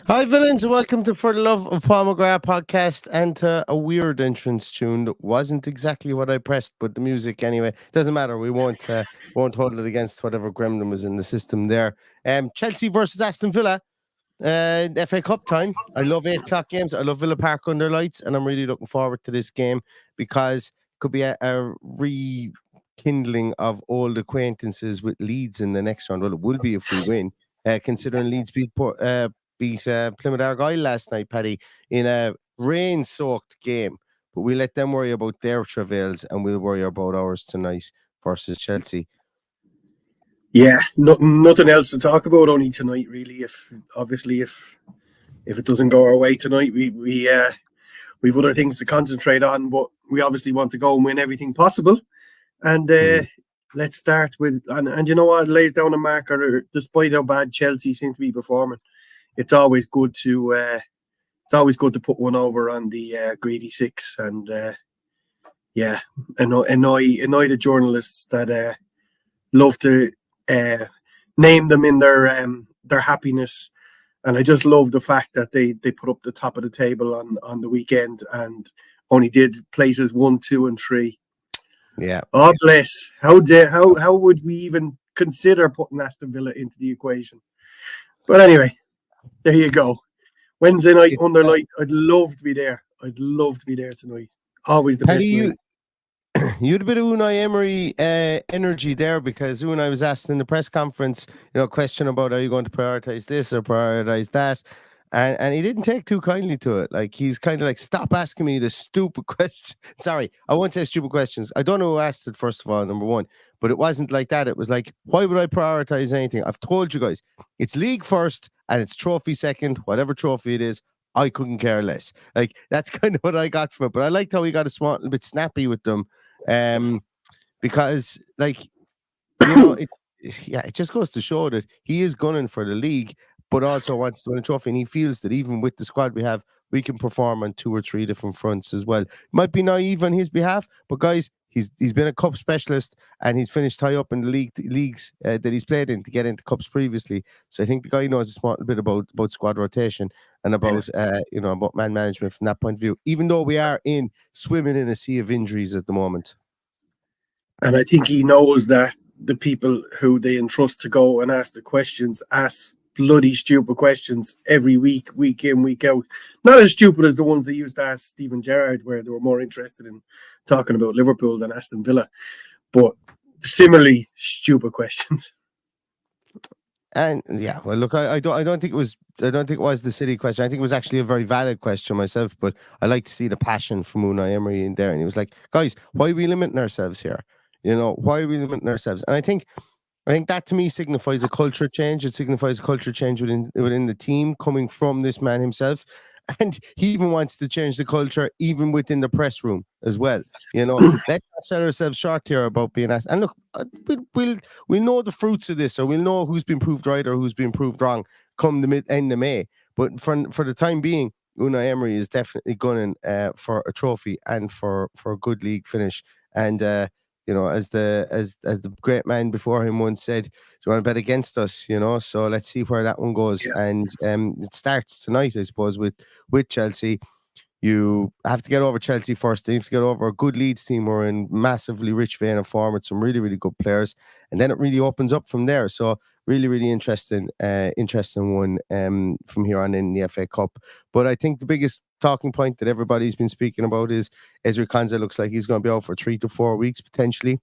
Hi, villains. Welcome to For the Love of Paul McGrath podcast and to a weird entrance tune that wasn't exactly what I pressed, but the music anyway. Doesn't matter. We won't hold it against whatever gremlin was in the system there. Chelsea versus Aston Villa. FA Cup time. I love 8 o'clock games. I love Villa Park under lights, and I'm really looking forward to this game because it could be a rekindling of old acquaintances with Leeds in the next round. Well, it will be if we win, considering Leeds beat Plymouth Argyle last night, Paddy, in a rain-soaked game. But we let them worry about their travails, and we'll worry about ours tonight versus Chelsea. Yeah, nothing else to talk about. Only tonight, really. If it doesn't go our way tonight, we've other things to concentrate on. But we obviously want to go and win everything possible. And let's start with and you know what, it lays down a marker. Despite how bad Chelsea seem to be performing, it's always good to put one over on the greedy six and annoy the journalists that love to name them in their happiness. And I just love the fact that they put up the top of the table on the weekend and only did places 1, 2, and 3. Yeah. Oh bless! How would we even consider putting Aston Villa into the equation? But anyway, there you go. Wednesday night under light. I'd love to be there. I'd love to be there tonight. Always the best night. You had a bit of Unai Emery energy there because Unai was asked in the press conference, a question about are you going to prioritize this or prioritize that, and he didn't take too kindly to it. Like he's kind of like, stop asking me the stupid question. Sorry, I won't say stupid questions. I don't know who asked it first of all, number one, but it wasn't like that. It was like, why would I prioritize anything? I've told you guys, it's league first and it's trophy second, whatever trophy it is. I couldn't care less. Like that's kind of what I got from it. But I liked how he got a small little bit snappy with them. Because it just goes to show that he is gunning for the league, but also wants to win a trophy, and he feels that even with the squad we have, we can perform on 2 or 3 different fronts as well. Might be naive on his behalf, but guys, he's been a cup specialist and he's finished high up in the leagues that he's played in to get into cups previously. So I think the guy knows a small bit about squad rotation and about about man management from that point of view. Even though we are swimming in a sea of injuries at the moment. And I think he knows that the people who they entrust to go and ask the questions ask bloody stupid questions every week, week in, week out. Not as stupid as the ones they used to ask Steven Gerrard, where they were more interested in talking about Liverpool than Aston Villa. But similarly stupid questions. And yeah, well, look, I don't think it was the silly question. I think it was actually a very valid question myself. But I like to see the passion from Unai Emery in there, and he was like, "Guys, why are we limiting ourselves here? Why are we limiting ourselves?" And I think that to me signifies a culture change. It signifies a culture change within the team coming from this man himself. And he even wants to change the culture even within the press room as well. Let's not sell ourselves short here about being asked. And look, we'll know the fruits of this, or we'll know who's been proved right or who's been proved wrong come the end of May. But for the time being, Unai Emery is definitely gunning for a trophy and for a good league finish. And as the great man before him once said, "Do you want to bet against us?" So let's see where that one goes. Yeah. And it starts tonight, I suppose, with Chelsea. You have to get over Chelsea first. You have to get over a good Leeds team who are in massively rich vein of form with some really, really good players. And then it really opens up from there. So really, really interesting one from here on in the FA Cup. But I think the biggest talking point that everybody's been speaking about is Ezri Konsa looks like he's going to be out for 3 to 4 weeks potentially.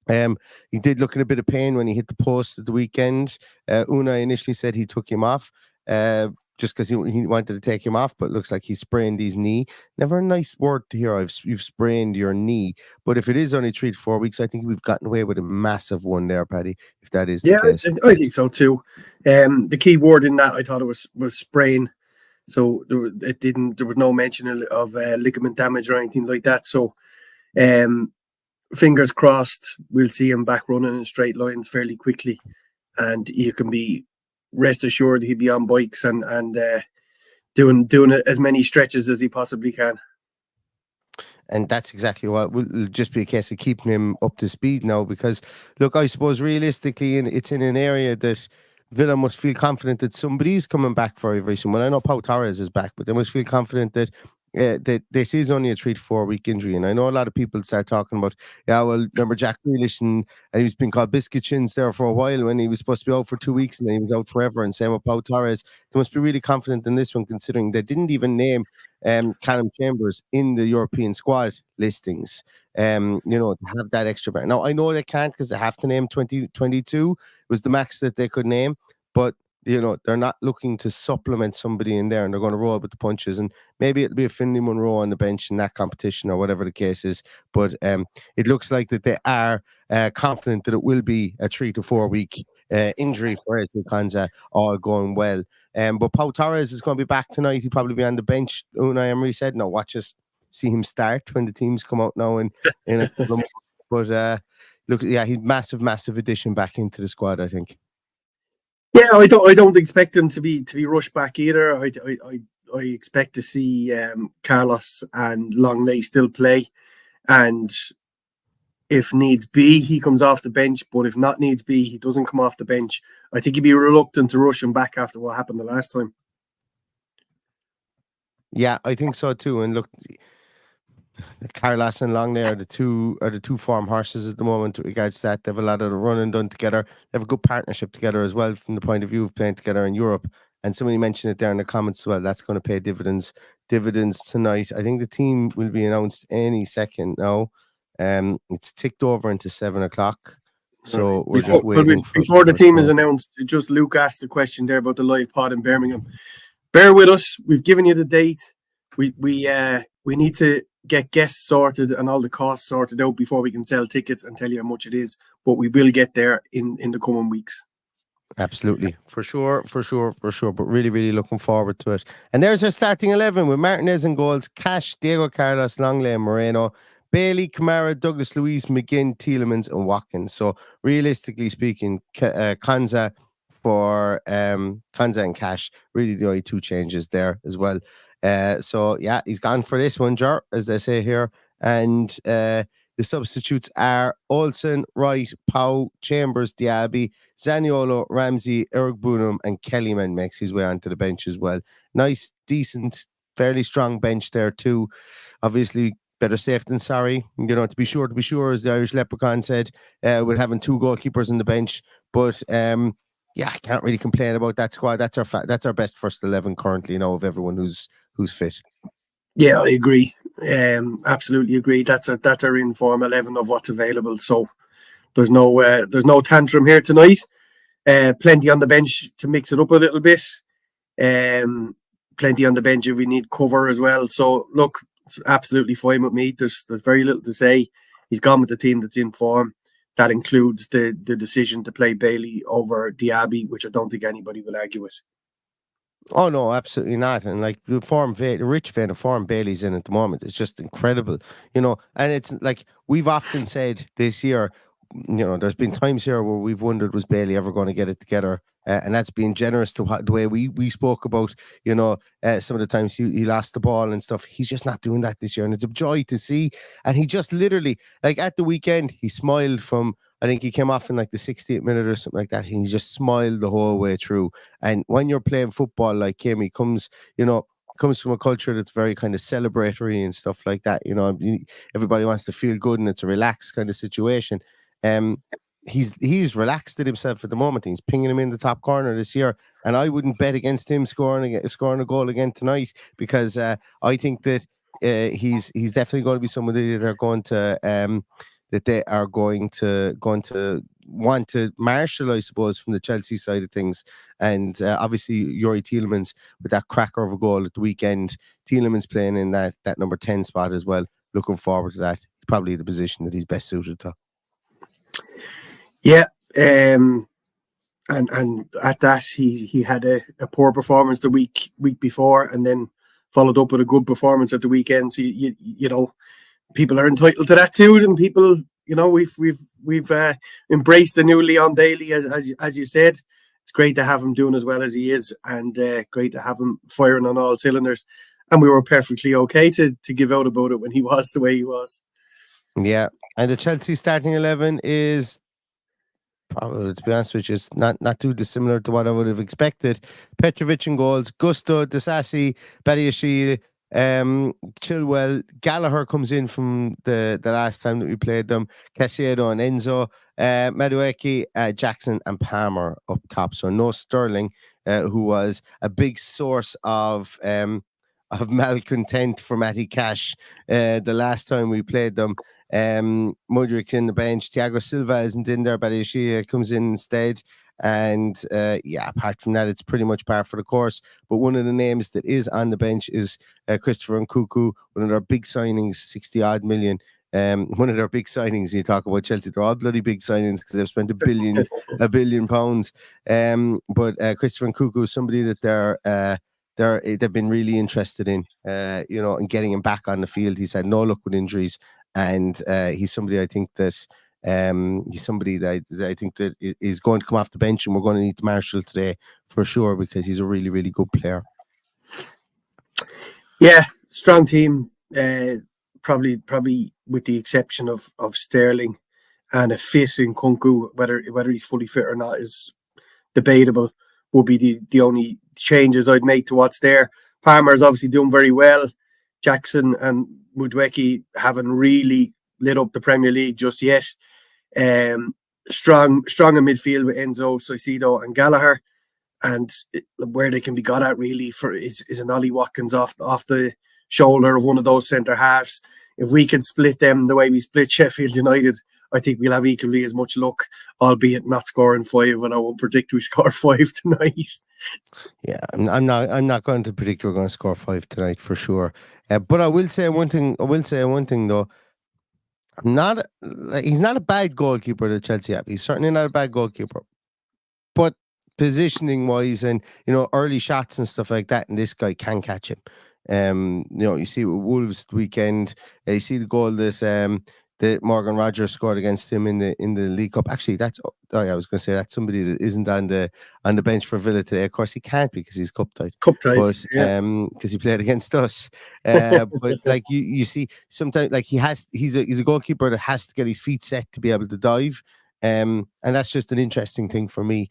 He did look in a bit of pain when he hit the post at the weekend. Unai initially said he took him off just because he wanted to take him off, but it looks like he sprained his knee. Never a nice word to hear. You've sprained your knee, but if it is only 3 to 4 weeks, I think we've gotten away with a massive one there, Paddy. If that is the case, I think so too. The key word in that I thought it was sprain. So there was no mention of ligament damage or anything like that. So fingers crossed, we'll see him back running in straight lines fairly quickly, and you can be rest assured he'll be on bikes and doing as many stretches as he possibly can. And that's exactly what will just be a case of keeping him up to speed now. Because look, I suppose realistically, it's in an area that Villa must feel confident that somebody's coming back very, very soon. Well, I know Pau Torres is back, but they must feel confident that that this is only a 3 to 4 week injury. And I know a lot of people start talking about, yeah, well, remember Jack Grealish and he's been called biscuit chins there for a while when he was supposed to be out for 2 weeks and then he was out forever. And same with Pau Torres. They must be really confident in this one, considering they didn't even name Callum Chambers in the European squad listings. To have that extra back. Now I know they can't because they have to name 2022 was the max that they could name, but they're not looking to supplement somebody in there, and they're going to roll with the punches. And maybe it'll be a Finlay Munro on the bench in that competition or whatever the case is. But it looks like that they are confident that it will be a 3 to 4 week injury for Ezri Konsa, all going well. But Pau Torres is going to be back tonight. He'll probably be on the bench. Unai Emery said, "No, watch us see him start when the teams come out now in a couple of months." But look, yeah, he's massive addition back into the squad, I think. Yeah, I don't expect him to be rushed back either. I expect to see Carlos and Longley still play, and if needs be, he comes off the bench. But if not needs be, he doesn't come off the bench. I think he'd be reluctant to rush him back after what happened the last time. Yeah, I think so too. And look, Carlos and Longley are the two form horses at the moment with regards to that. They have a lot of the running done together. They have a good partnership together as well from the point of view of playing together in Europe. And somebody mentioned it there in the comments as well. That's going to pay dividends tonight. I think the team will be announced any second now. It's ticked over into 7:00. So we're just waiting before the team is announced. Just Luke asked the question there about the live pod in Birmingham. Bear with us. We've given you the date. We need to get guests sorted and all the costs sorted out before we can sell tickets and tell you how much it is. But we will get there in the coming weeks. Absolutely, for sure. But really looking forward to it. And there's our starting 11 with Martinez in goals, Cash, Diego Carlos, Longley and Moreno, Bailey, Kamara, Douglas Luiz, McGinn, Tielemans and Watkins. So realistically speaking, Konsa and Cash, really the only two changes there as well. So yeah, he's gone for this one, Jar, as they say here. And the substitutes are Olsen, Wright, Pau, Chambers, Diaby, Zaniolo, Ramsey, Ergbunum, and Kellyman makes his way onto the bench as well. Nice, decent, fairly strong bench there too. Obviously, better safe than sorry. To be sure, as the Irish Leprechaun said, with having two goalkeepers on the bench. But yeah, I can't really complain about that squad. That's our best first 11 currently, of everyone who's fit. Yeah, I agree. Absolutely agree. That's our inform 11 of what's available. So there's no tantrum here tonight. Plenty on the bench to mix it up a little bit. Plenty on the bench if we need cover as well. So look, it's absolutely fine with me. There's very little to say. He's gone with the team that's in form. That includes the decision to play Bailey over Diaby, which I don't think anybody will argue with. Oh no, absolutely not. And like the rich vein of form Bailey's in at the moment, it's just incredible, And it's like we've often said this year, there's been times here where we've wondered, was Bailey ever going to get it together? And that's being generous to the way we spoke about, some of the times he lost the ball and stuff. He's just not doing that this year, and it's a joy to see. And he just literally, like at the weekend, he smiled from. I think he came off in like the 60th minute or something like that. He just smiled the whole way through. And when you're playing football like him, he comes from a culture that's very kind of celebratory and stuff like that. Everybody wants to feel good and it's a relaxed kind of situation. He's relaxed at himself at the moment. He's pinging him in the top corner this year, and I wouldn't bet against him scoring a goal again tonight, because I think that he's definitely going to be somebody that they're going to want to marshal, I suppose, from the Chelsea side of things. And obviously Yuri Tielemans with that cracker of a goal at the weekend. Tielemans playing in that number 10 spot as well. Looking forward to that. Probably the position that he's best suited to. Yeah, and at that he had a poor performance the week before, and then followed up with a good performance at the weekend. So you know, people are entitled to that too, and people, we've embraced the new Leon Daly, as you said. It's great to have him doing as well as he is, and great to have him firing on all cylinders. And we were perfectly okay to give out about it when he was the way he was. Yeah, and the Chelsea starting 11 is Probably, to be honest with you, it's not too dissimilar to what I would have expected. Petrovic in goals, Gusto, Desassi, Badiashile, Chilwell, Gallagher comes in from the last time that we played them. Caicedo and Enzo, Madueke, Jackson and Palmer up top. So no Sterling, who was a big source of malcontent for Matty Cash the last time we played them. Mudrik's in the bench. Thiago Silva isn't in there, but Ishia comes in instead. And apart from that, it's pretty much par for the course. But one of the names that is on the bench is Christopher Nkunku, one of their big signings, 60 odd million. One of their big signings. You talk about Chelsea; they're all bloody big signings because they've spent a billion pounds. But Christopher Nkunku is somebody that they've been really interested in, in getting him back on the field. He's had no luck with injuries, and he's somebody I think that I think that is going to come off the bench, and we're going to need Marshall today for sure because he's a really, really good player. Yeah, strong team. Probably with the exception of Sterling and a fit in Nkunku, whether he's fully fit or not is debatable. Would be the only changes I'd make to what's there. Palmer's obviously doing very well. Jackson and Mudweki haven't really lit up the Premier League just yet. Strong in midfield with Enzo, Caicedo and Gallagher. And where they can be got at really is an Ollie Watkins off the shoulder of one of those centre halves. If we can split them the way we split Sheffield United, I think we'll have equally as much luck, albeit not scoring 5, and I won't predict we score 5 tonight. Yeah, I'm not going to predict we're going to score 5 tonight for sure. But I will say one thing though. He's not a bad goalkeeper that Chelsea have. He's certainly not a bad goalkeeper. But positioning wise and early shots and stuff like that, and this guy can catch him. You see with Wolves weekend, you see the goal that Morgan Rogers scored against him in the League Cup. Actually, I was going to say that's somebody that isn't on the bench for Villa today. Of course, he can't because he's cup tied. But because he played against us. But like you see, sometimes like he's a goalkeeper that has to get his feet set to be able to dive. And that's just an interesting thing for me.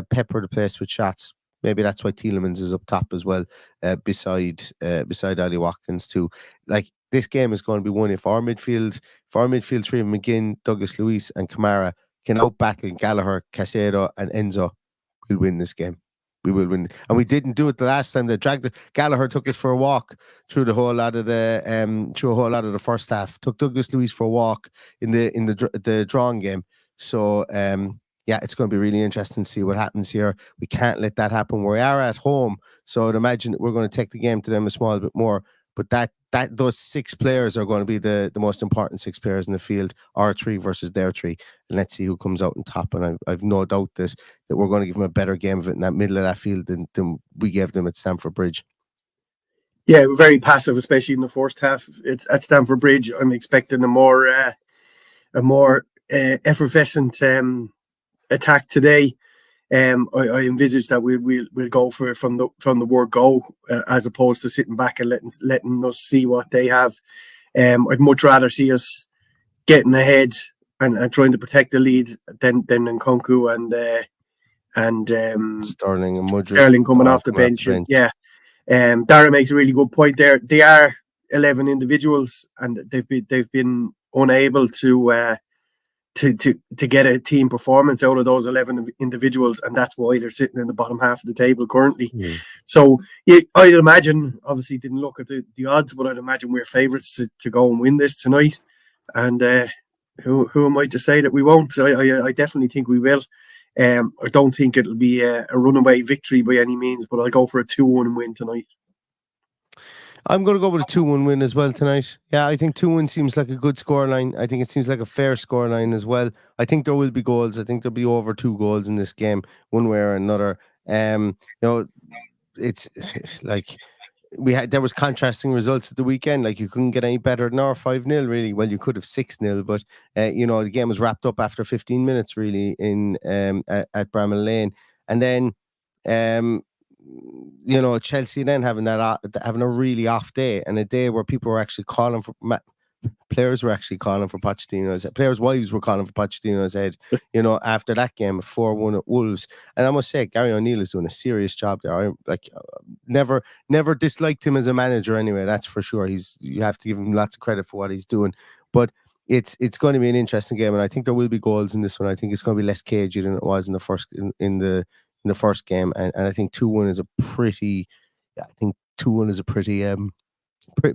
Pepper the place with shots. Maybe that's why Tielemans is up top as well, beside Ollie Watkins too. Like this game is going to be won if our midfield three of McGinn, Douglas Luiz, and Kamara can outbattle Gallagher, Caicedo, and Enzo. We'll win this game. We will win, and we didn't do it the last time. Gallagher took us for a walk through a whole lot of the first half. Took Douglas Luiz for a walk in the drawing game. So it's going to be really interesting to see what happens here. We can't let that happen. We are at home, so I'd imagine that we're going to take the game to them a small bit more. But those 6 players are going to be the most important 6 players in the field, our 3 versus their 3. And let's see who comes out on top. And I've no doubt that we're going to give them a better game of it in that middle of that field than we gave them at Stamford Bridge. Yeah, we're very passive, especially in the first half. It's at Stamford Bridge. I'm expecting a more effervescent attack today. I envisage that we'll go for it from the word go, as opposed to sitting back and letting us see what they have. I'd much rather see us getting ahead and trying to protect the lead than Nkunku and Sterling and Mudryk. Sterling coming off the bench. Yeah, Dara makes a really good point there. They are 11 individuals, and they've been unable to get a team performance out of those 11 individuals, and that's why they're sitting in the bottom half of the table currently. So I'd imagine, obviously didn't look at the odds, but I'd imagine we're favourites to go and win this tonight. And who am I to say that we won't? I definitely think we will. I don't think it'll be a runaway victory by any means, but I'll go for a 2-1 win tonight. I'm going to go with a 2-1 win as well tonight. Yeah, I think 2-1 seems like a good scoreline. I think it seems like a fair scoreline as well. I think there will be goals. I think there'll be over 2 goals in this game, one way or another. It's like there was contrasting results at the weekend. Like you couldn't get any better than our 5-0 really. Well, you could have 6-0, but the game was wrapped up after 15 minutes really in at Bramall Lane, and then Chelsea then having a really off day, and a day where people were actually calling for players were actually calling for Pochettino's head. Players' wives were calling for Pochettino's head, after that game, 4-1 at Wolves. And I must say, Gary O'Neill is doing a serious job there. I never disliked him as a manager anyway, that's for sure. You have to give him lots of credit for what he's doing. But it's going to be an interesting game, and I think there will be goals in this one. I think it's going to be less cagey than it was in the first game, and I think 2-1 is a pretty. I think 2-1 is a pretty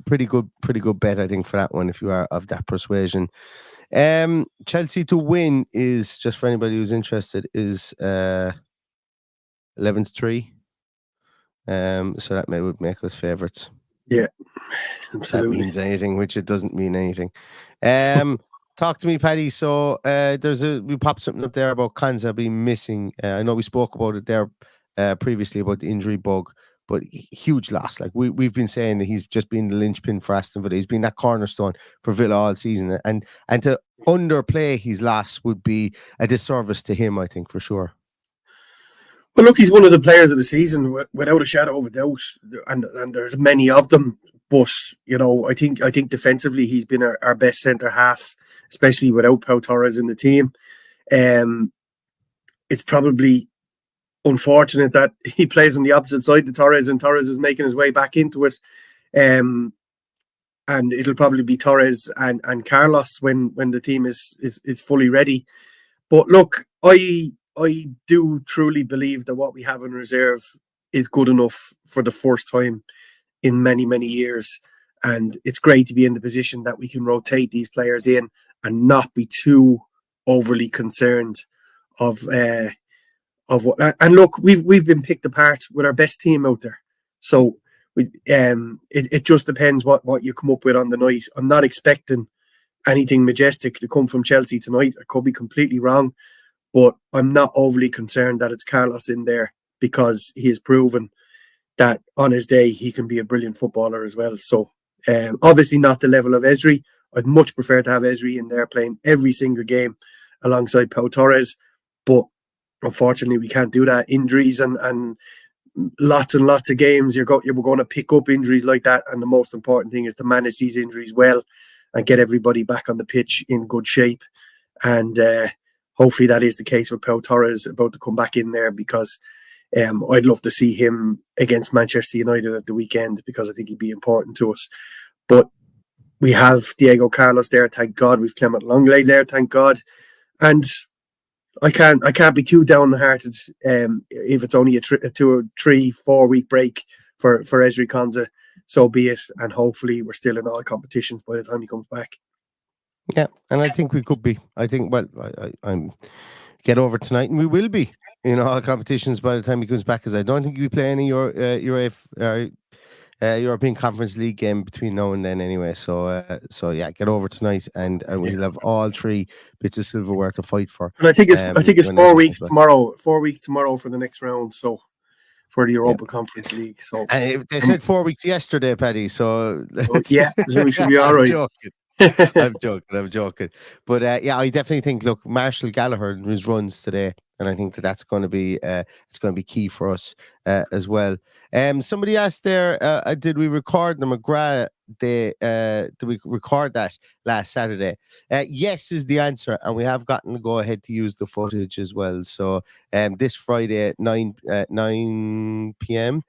pretty good bet, I think, for that one, if you are of that persuasion. Chelsea to win is, just for anybody who's interested, is 11-3. So that would make us favourites. Yeah, absolutely. That means anything, which it doesn't mean anything. Talk to me, Paddy. So we popped something up there about Konsa being missing. I know we spoke about it there previously about the injury bug, but huge loss. Like we've been saying that he's just been the linchpin for Aston Villa. He's been that cornerstone for Villa all season, and to underplay his loss would be a disservice to him, I think, for sure. Well, look, he's one of the players of the season without a shadow of a doubt, and there's many of them. But I think defensively he's been our best centre half, especially without Pau Torres in the team. It's probably unfortunate that he plays on the opposite side to Torres, and Torres is making his way back into it. And it'll probably be Torres and Carlos when the team is fully ready. But look, I do truly believe that what we have in reserve is good enough for the first time in many, many years. And it's great to be in the position that we can rotate these players in and not be too overly concerned of what. And look, we've been picked apart with our best team out there. So it just depends what you come up with on the night. I'm not expecting anything majestic to come from Chelsea tonight. I could be completely wrong. But I'm not overly concerned that it's Carlos in there, because he has proven that on his day he can be a brilliant footballer as well. So obviously not the level of Emery. I'd much prefer to have Emery in there playing every single game alongside Pau Torres. But unfortunately we can't do that. Injuries and lots and lots of games, you're going to pick up injuries like that. And the most important thing is to manage these injuries well and get everybody back on the pitch in good shape. And hopefully that is the case with Pau Torres about to come back in there, because I'd love to see him against Manchester United at the weekend, because I think he'd be important to us. But we have Diego Carlos there, thank God. We've Clement Longley there, thank God. And I can't be too downhearted if it's only a 2 or 3, 4 week break for Ezri Konsa. So be it, and hopefully we're still in all competitions by the time he comes back. Yeah, and I think we could be. I think, well, I'm get over tonight, and we will be in all competitions by the time he comes back, because I don't think we play any European Conference League game between now and then anyway. So yeah, get over tonight, and we'll have all 3 bits of silverware to fight for. And I think it's 4 weeks tomorrow. 4 weeks tomorrow for the next round. So for the Europa Conference League. So and they said 4 weeks yesterday, Paddy. So yeah, so we should be all right. I'm joking. But yeah, I definitely think, look, Marshall Gallagher and his runs today, and I think that's going to be it's going to be key for us as well. Somebody asked there, did we record the McGrath day? Did we record that last Saturday? Yes is the answer, and we have gotten to go ahead to use the footage as well. So this Friday at 9 p.m.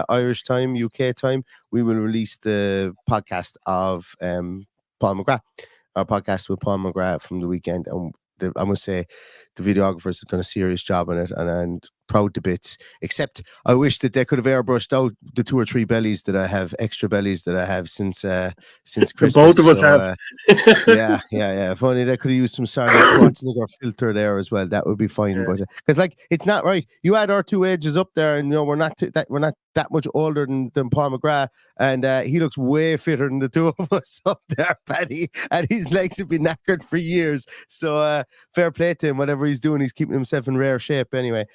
Irish time, UK time, we will release the podcast of Paul McGrath, our podcast with Paul McGrath from the weekend. And I must say, the videographers have done a serious job on it, and proud to bits. Except I wish that they could have airbrushed out the 2 or 3 bellies that I have, extra bellies that I have since Christmas. Both of us have. Yeah. If only they could have used some Schwarzenegger filter there as well, that would be fine. Yeah. But because it's not right. You add our 2 ages up there, and we're not that much older than Paul McGrath, and he looks way fitter than the 2 of us up there, Paddy. And his legs have been knackered for years. So fair play to him. Whatever he's doing, he's keeping himself in rare shape anyway.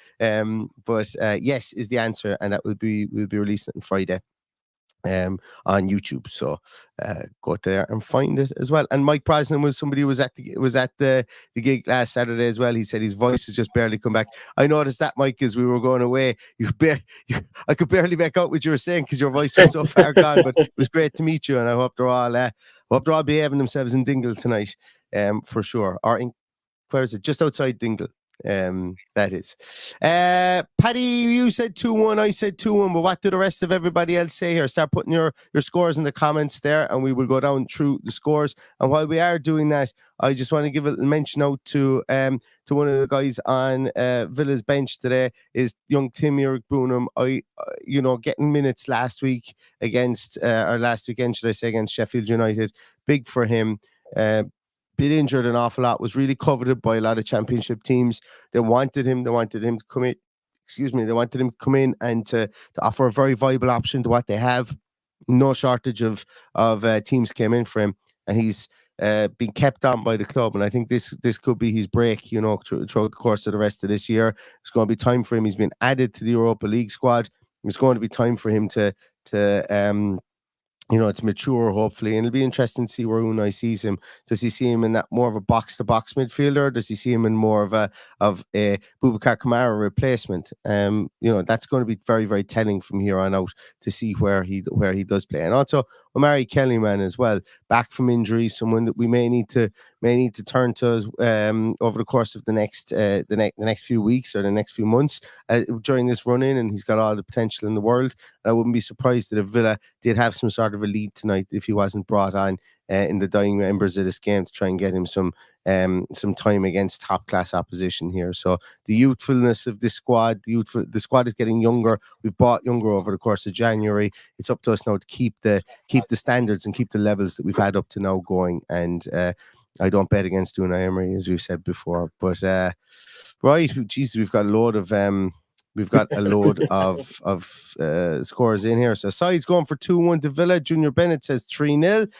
But yes is the answer, and that we'll be releasing it on Friday on YouTube. So go there and find it as well. And Mike Brosnan was somebody who was at the gig last Saturday as well. He said his voice has just barely come back. I noticed that, Mike, as we were going away. I could barely make out what you were saying because your voice was so far gone. But it was great to meet you, and I hope they're all Hope they're all behaving themselves in Dingle tonight, for sure. Or in, where is it? Just outside Dingle. That is. Paddy, you said 2-1, I said 2-1, but what do the rest of everybody else say here? Start putting your scores in the comments there, and we will go down through the scores. And while we are doing that, I just want to give a little mention out to one of the guys on Villa's bench today, is young Tim Brunham. Getting minutes last week against or last weekend, should I say, against Sheffield United. Big for him. Been injured an awful lot, was really coveted by a lot of championship teams. They wanted him to come in. They wanted him to come in and to offer a very viable option to what they have. No shortage of teams came in for him, and he's been kept on by the club. And I think this could be his break, throughout the course of the rest of this year. It's going to be time for him. He's been added to the Europa League squad. It's going to be time for him to mature, hopefully, and it'll be interesting to see where Unai sees him. Does he see him in that more of a box-to-box midfielder? Does he see him in more of a Boubacar Kamara replacement? That's going to be very, very telling from here on out to see where he does play. And also Omari Kellyman as well, back from injury, someone that we may need to turn to over the course of the next few weeks or the next few months during this run in, and he's got all the potential in the world. And I wouldn't be surprised that if Villa did have some sort of a lead tonight, if he wasn't brought on in the dying members of this game to try and get him some time against top class opposition here. So the youthfulness of this squad, the squad is getting younger. We've bought younger over the course of January. It's up to us now to keep the standards and keep the levels that we've had up to now going. And I don't bet against Unai Emery, as we've said before. But right, geez, we've got a load of scores in here. So Side's going for 2-1 to Villa. Junior Bennett says 3-0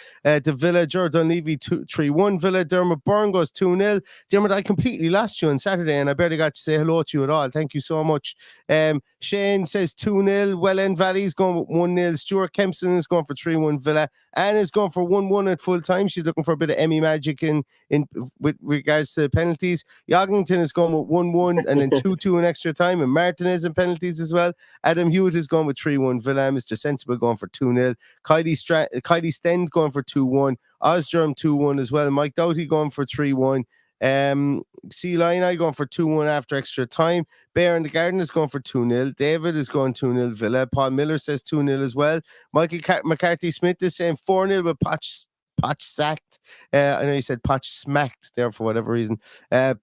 to Villa. Jordan Levy 3-1 Villa. Dermot Byrne goes 2-0. Dermot, I completely lost you on Saturday and I barely got to say hello to you at all. Thank you so much. Shane says 2-0. Welland Valley's going with 1-0. Stuart Kempson is going for 3-1 Villa. Anne is going for 1-1 at full time. She's looking for a bit of Emmy magic in with regards to the penalties. Yoggington is going with 1-1 and then 2-2 in extra time. And Martinez in penalties as well. Adam Hewitt is going with 3-1 Villa. Mr. Sensible going for 2-0. Kylie Stend going for 2-1. Osgerm 2-1 as well. Mike Doughty going for 3-1. C Line going for 2-1 after extra time. Bear in the Garden is going for 2-0. David is going 2-0 Villa. Paul Miller says 2-0 as well. Michael McCarthy Smith is saying 4-0 with Potch sacked. I know you said Potch smacked there for whatever reason.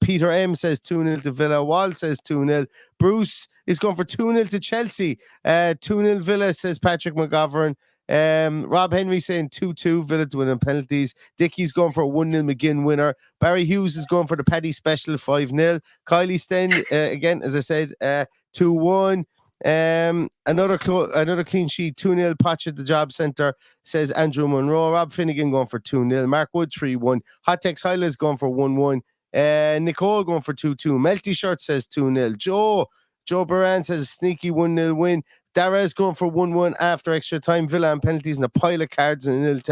Peter M says 2-0 to Villa. Wall says 2-0. Bruce is going for 2-0 to Chelsea. 2-0 Villa, says Patrick McGovern. Rob Henry saying 2-2 Villa to win on penalties. Dickie's going for a 1-0 McGinn winner. Barry Hughes is going for the Paddy Special 5-0. Kylie Sten again, as I said, 2-1. Another clean sheet, 2-0 Potch at the Job Centre, says Andrew Monroe. Rob Finnegan going for 2-0. Mark Wood 3-1. Hot Tex Hylas going for 1-1. Nicole going for 2-2. Melty Shirt says 2-0. Joe Baran says a sneaky 1-0 win. Dara's going for 1-1 after extra time. Villa and penalties and a pile of cards and an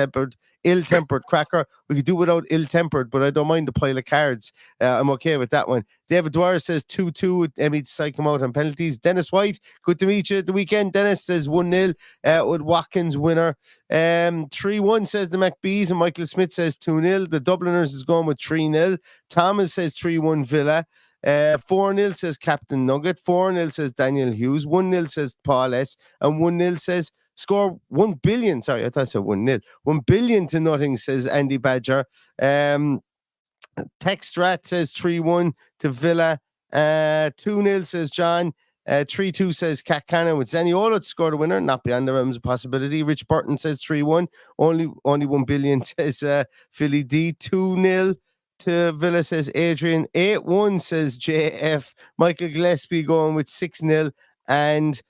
ill-tempered cracker. We could do without ill-tempered, but I don't mind the pile of cards. I'm okay with that one. David Dwyer says 2-2 with Emmy to psych him out on penalties. Dennis White, good to meet you at the weekend. Dennis says 1-0 with Watkins winner. 3-1 says the McBees, and Michael Smith says 2-0. The Dubliners is going with 3-0. Thomas says 3-1 Villa. 4-0 says Captain Nugget. 4-0 says Daniel Hughes. 1-0 says Paul S. And 1-0 says score 1 billion. Sorry, I thought I said 1-0. 1 billion to nothing, says Andy Badger. Textrat says 3-1 to Villa. 2-0 says John. 3-2 says Cat Cannon with Zaniolo to score the winner. Not beyond the realms of possibility. Rich Burton says 3-1. Only 1 billion, says Philly D. 2-0 to Villa, says Adrian. 8-1 says JF. Michael Gillespie going with 6-0. And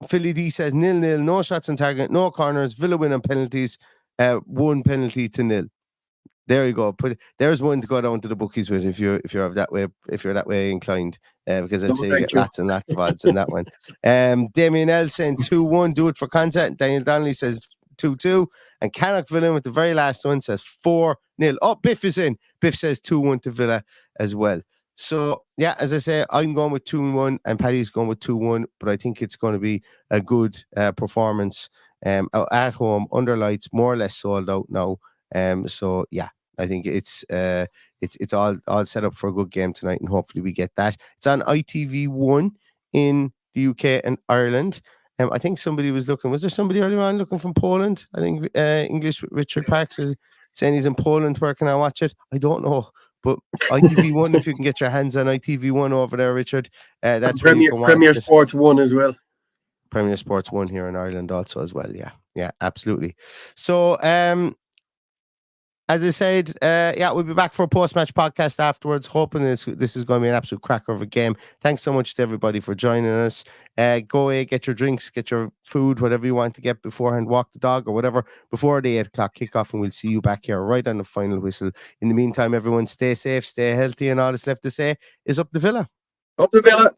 Philly D says 0-0. No shots on target, no corners. Villa win on penalties. 1 penalty to 0. There you go. There's one to go down to the bookies with if you're that way inclined. Because I'd say you get lots and lots of odds on that one. Damien L saying 2-1. Do it for content. Daniel Donnelly says 2-2. And Cannock Villa with the very last one says 4-0. Oh, Biff is in. Biff says 2-1 to Villa as well. So, yeah, as I say, I'm going with 2-1 and Paddy's going with 2-1, but I think it's going to be a good performance at home under lights, more or less sold out now. So yeah, I think it's all set up for a good game tonight, and hopefully we get that. It's on ITV1 in the UK and Ireland. I think somebody was looking. Was there somebody earlier on looking from Poland? I think English Richard Parks is saying he's in Poland. Where can I watch it? I don't know. But ITV1, if you can get your hands on ITV1 over there, Richard, that's where you can watch Premier it. Sports 1 as well. Premier Sports 1 here in Ireland also as well. Yeah, absolutely. So, as I said, we'll be back for a post-match podcast afterwards, hoping this is going to be an absolute cracker of a game. Thanks so much to everybody for joining us. Go away, get your drinks, get your food, whatever you want to get beforehand, walk the dog or whatever, before the 8 o'clock kickoff, and we'll see you back here right on the final whistle. In the meantime, everyone stay safe, stay healthy, and all that's left to say is up the Villa. Up the Villa.